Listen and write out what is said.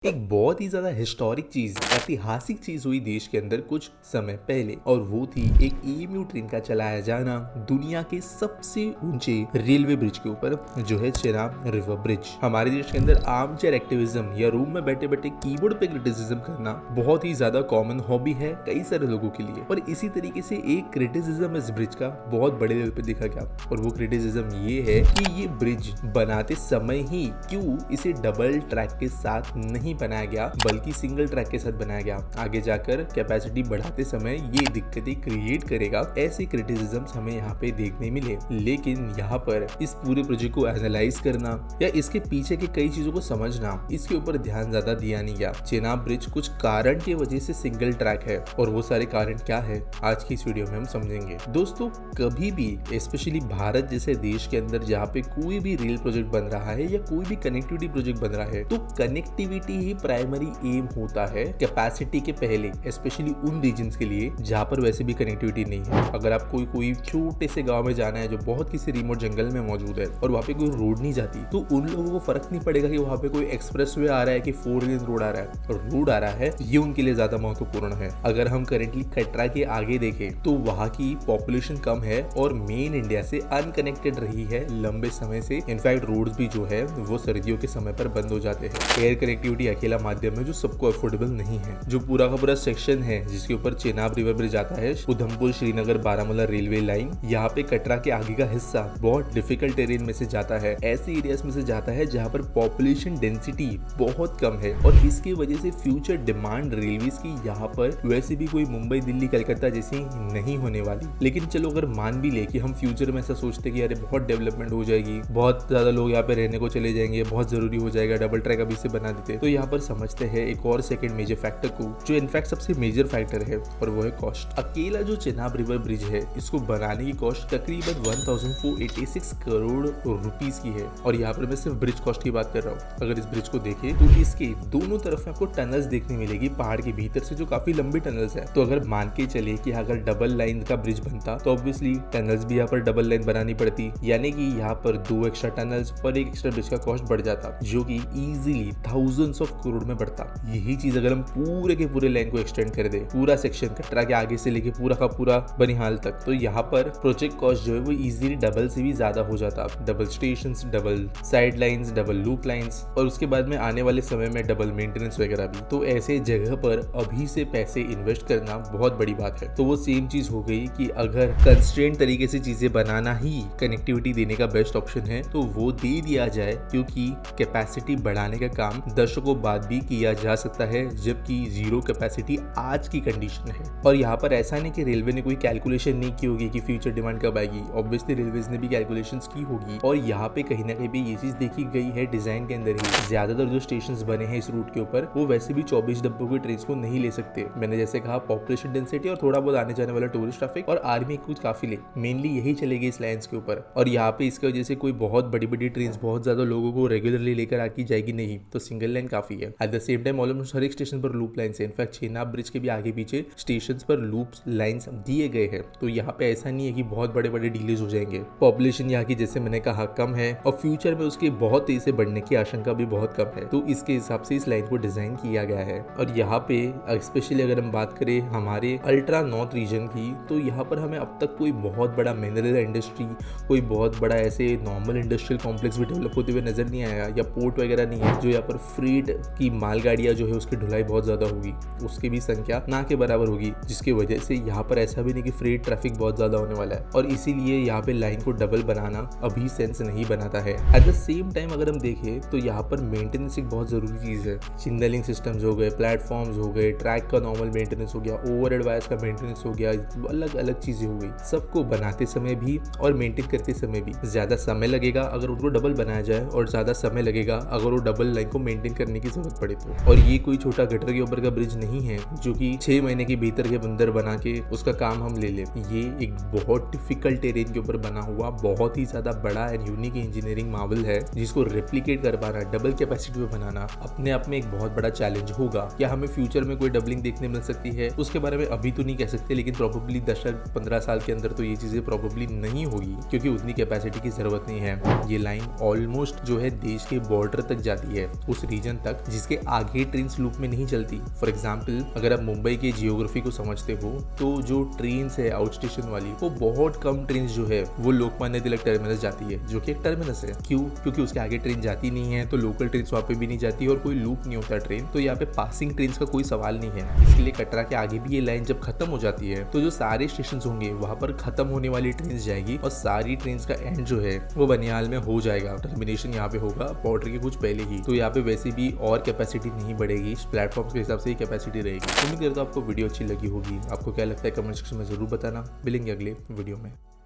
एक बहुत ही ज्यादा हिस्टोरिक चीज, ऐतिहासिक चीज हुई देश के अंदर कुछ समय पहले, और वो थी एक EMU ट्रेन का चलाया जाना दुनिया के सबसे ऊंचे रेलवे ब्रिज के ऊपर, जो है चेनाब रिवर ब्रिज। हमारे देश के अंदर आर्मचेयर एक्टिविज्म या रूम में बैठे बैठे कीबोर्ड पे क्रिटिसिज्म करना बहुत ही ज्यादा कॉमन हॉबी है कई सारे लोगों के लिए। और इसी तरीके से एक क्रिटिसिज्म इस ब्रिज का बहुत बड़े लेवल पे देखा गया, और वो क्रिटिसिज्म ये है कि ये ब्रिज बनाते समय ही क्यों इसे डबल ट्रैक के साथ नहीं बनाया गया बल्कि सिंगल ट्रैक के साथ बनाया गया। आगे जाकर कैपेसिटी बढ़ाते समय ये दिक्कतें क्रिएट करेगा, ऐसे क्रिटिसिज्म्स हमें यहाँ पे देखने मिले। लेकिन यहाँ पर इस पूरे प्रोजेक्ट को एनालाइज करना या इसके पीछे की कई चीजों को समझना, इसके ऊपर ध्यान ज्यादा दिया नहीं गया। चेनाब ब्रिज कुछ कारण की वजह से सिंगल ट्रैक है, और वो सारे कारण क्या है आज की इस वीडियो में हम समझेंगे। दोस्तों, कभी भी स्पेशली भारत जैसे देश के अंदर जहाँ पे कोई भी रेल प्रोजेक्ट बन रहा है या कोई भी कनेक्टिविटी प्रोजेक्ट बन रहा है, तो कनेक्टिविटी ही प्राइमरी एम होता है कैपेसिटी के पहले, स्पेशली उन रीजन्स के लिए जहाँ पर वैसे भी कनेक्टिविटी नहीं है। अगर आप कोई छोटे से गांव में जाना है जो बहुत किसी रिमोट जंगल में मौजूद है और वहाँ पे कोई रोड नहीं जाती, तो उन लोगों को फर्क नहीं पड़ेगा कि वहाँ पे कोई एक्सप्रेसवे आ रहा है कि 4 लेन रोड आ रहा है, और रोड आ रहा है ये उनके लिए ज्यादा महत्वपूर्ण है। अगर हम करेंटली कटरा के आगे देखें तो वहाँ की पॉपुलेशन कम है और मेन इंडिया से अनकनेक्टेड रही है लंबे समय से। इनफैक्ट रोड्स भी जो है वो सर्दियों के समय पर बंद हो जाते हैं। एयर कनेक्टिविटी अकेला माध्यम है जो सबको अफोर्डेबल नहीं है। जो पूरा का पूरा सेक्शन है जिसके ऊपर चेनाब रिवर ब्रिज आता है, उधमपुर श्रीनगर बारामूला रेलवे लाइन, यहाँ पे कटरा के आगे का हिस्सा बहुत डिफिकल्ट टेरेन में से जाता है, ऐसे एरियाज में से जाता है जहाँ पर पॉपुलेशन डेंसिटी बहुत कम है, और इसकी वजह से फ्यूचर डिमांड रेलवेज की यहाँ पर वैसे भी कोई मुंबई दिल्ली कलकत्ता जैसी नहीं होने वाली। लेकिन चलो अगर मान भी ले कि हम फ्यूचर में ऐसा सोचते कि अरे बहुत डेवलपमेंट हो जाएगी, बहुत ज्यादा लोग यहाँ पे रहने को चले जाएंगे, बहुत जरूरी हो जाएगा, डबल ट्रैक अभी से बना देते, तो यहाँ पर समझते हैं एक और सेकंड मेजर फैक्टर को, जो इनफैक्ट सबसे मेजर फैक्टर है, और वो है कॉस्ट। अकेला जो चेनाब रिवर ब्रिज है, इसको बनाने की कॉस्ट तकरीबन 1486 करोड़ रुपीस की है। और यहाँ पर मैं सिर्फ ब्रिज कॉस्ट की बात कर रहा हूँ। अगर इस ब्रिज को देखें तो इसके दोनों तरफ में आपको टनल्स देखने मिलेगी पहाड़ के भीतर से, जो काफी लंबी टनल्स है। तो अगर मान के चले कि अगर डबल लाइन का ब्रिज बनता तो ऑब्वियसली टनल्स भी यहाँ पर डबल लाइन बनानी पड़ती, यानी कि यहाँ पर 2 एक्स्ट्रा टनल्स और 1 एक्स्ट्रा ब्रिज का कॉस्ट बढ़ जाता, जो कि इजीली थाउजेंड्स ऑफ करोड़ में बढ़ता। यही चीज अगर हम पूरे के पूरे लाइन को एक्सटेंड कर दे, पूरा सेक्शन कटरा के आगे से लेके पूरा का पूरा बनिहाल तक, तो यहाँ पर प्रोजेक्ट कॉस्ट जो है वो इजीली डबल से भी ज्यादा हो जाता। Double stations, double side lines, double loop lines, और उसके बाद में आने वाले समय में डबल मेंटेनेंस वगैरह भी। तो ऐसे जगह पर अभी से पैसे इन्वेस्ट करना बहुत बड़ी बात है। तो वो सेम चीज हो गई कि अगर कंस्ट्रेंट तरीके से चीजें बनाना ही कनेक्टिविटी देने का बेस्ट ऑप्शन है, तो वो दे दिया जाए, क्योंकि कैपेसिटी बढ़ाने का काम दशकों बाद भी किया जा सकता है, जबकि जीरो कैपेसिटी आज की कंडीशन है। और यहाँ पर ऐसा नहीं कि रेलवे ने कोई कैलकुलेशन नहीं की होगी कि फ्यूचर डिमांड कब आएगी, ऑब्वियसली रेलवेज ने भी कैलकुलेशंस की होगी, और यहाँ पे कहीं ना कहीं भी ये चीज देखी गई है डिजाइन के अंदर ही। ज्यादातर जो स्टेशंस बने हैं इस रूट के ऊपर, वो वैसे भी 24 डब्बों की ट्रेन को नहीं ले सकते। मैंने जैसे कहा, पॉपुलेशन डेंसिटी और थोड़ा बहुत आने जाने वाला टूरिस्ट ट्रैफिक और आर्मी कुछ काफिले मेनली यही चलेगी इस लाइन्स के ऊपर। और यहाँ पे इसकी वजह से कोई बहुत बड़ी बड़ी ट्रेन बहुत ज्यादा लोगों को रेगुलरली लेकर आकी जाएगी नहीं, तो सिंगल लाइन काफी है। At the same time almost हर एक स्टेशन पर लूप लाइन्स है। इनफैक्ट चेनाब ब्रिज के भी आगे पीछे स्टेशन पर लूप लाइन्स दिए गए हैं, तो यहाँ पे ऐसा नहीं है कि बहुत बड़े बड़े डिलेज हो जाएंगे। पॉपुलेशन यहाँ की जैसे मैंने कहा कम है, और फ्यूचर में उसके बहुत तेजी से बढ़ने की आशंका भी बहुत कम है, तो इसके हिसाब से इस लाइन को डिजाइन किया गया है। और यहाँ पे स्पेशली अगर हम बात करें हमारे अल्ट्रा नॉर्थ रीजन की, तो यहाँ पर हमें अब तक कोई बहुत बड़ा मिनरल इंडस्ट्री, कोई बहुत बड़ा ऐसे नॉर्मल इंडस्ट्रियल कॉम्प्लेक्स भी डेवलप होते हुए नजर नहीं आया, या पोर्ट वगैरह नहीं है जो यहाँ पर फ्रीड की मालगाड़ियां जो है उसकी ढुलाई बहुत ज्यादा होगी, उसकी भी संख्या ना के बराबर होगी, जिसकी वजह से यहाँ पर ऐसा भी नहीं कि फ्रीड ट्रैफिक बहुत ज्यादा होने वाला है। और इसीलिए यहाँ पे लाइन को डबल बनाना अभी सेंस नहीं बनाता है। एट द सेम टाइम अगर हम देखें तो यहाँ पर मेंटेनेंस एक बहुत जरूरी चीज है। सिग्नलिंग सिस्टम्स हो गए, प्लेटफॉर्म्स हो गए, ट्रैक का नॉर्मल मेंटेनेंस हो गया, ओवरहेड वायर्स का मेंटेनेंस हो गया, अलग अलग चीजें हो गई। सबको बनाते समय भी और मेंटेन करते समय भी ज्यादा समय लगेगा अगर उनको डबल बनाया जाए, और ज्यादा समय लगेगा अगर वो डबल लाइन को मेंटेन करने की जरूरत पड़े तो। और ये कोई छोटा गटर के ऊपर का ब्रिज नहीं है जो कि 6 महीने के भीतर के बंदर बना के उसका काम हम ले ले। ये एक बहुत डिफिकल्ट टेरेन के ऊपर बना हुआ बहुत ही ज्यादा बड़ा एंड यूनिक इंजीनियरिंग मार्वल है, जिसको रेप्लिकेट कर पाना, डबल कैपेसिटी में बनाना अपने आप में एक बहुत बड़ा चैलेंज होगा। क्या हमें फ्यूचर में कोई डबलिंग देखने मिल सकती है, उसके बारे में अभी तो नहीं कह सकते, लेकिन प्रोबेबली 10-15 साल के अंदर तो ये चीजें प्रोबेबली नहीं होगी, क्योंकि उतनी कैपेसिटी की जरूरत नहीं है। ये लाइन ऑलमोस्ट जो है देश के बॉर्डर तक जाती है, उस रीजन तक तक, जिसके आगे ट्रेन लूप में नहीं चलती। फॉर एग्जाम्पल, अगर आप मुंबई के जियोग्राफी को समझते हो तो जो ट्रेन है आउट स्टेशन वाली, वो बहुत कम ट्रेन जो है वो लोकमान्य तिलक टर्मिनस जाती है, जो कि एक टर्मिनस है। क्यों? क्योंकि उसके आगे ट्रेन जाती नहीं है, तो लोकल ट्रेन वहाँ पे भी नहीं जाती और कोई लूप नहीं होता ट्रेन, तो यहाँ पे पासिंग ट्रेन का कोई सवाल नहीं है। इसके लिए कटरा के आगे भी ये लाइन जब खत्म हो जाती है तो जो सारे स्टेशन होंगे वहाँ पर खत्म होने वाली ट्रेन जाएगी और सारी ट्रेन का एंड जो है वो बनियाल में हो जाएगा। टर्मिनेशन यहाँ पे होगा बॉर्डर के कुछ पहले ही। तो यहाँ पे वैसे भी और कैपेसिटी नहीं बढ़ेगी, प्लेटफॉर्म के हिसाब से ही कैपेसिटी रहेगी। उम्मीद करता हूँ आपको वीडियो अच्छी लगी होगी। आपको क्या लगता है कमेंट सेक्शन में जरूर बताना। मिलेंगे अगले वीडियो में।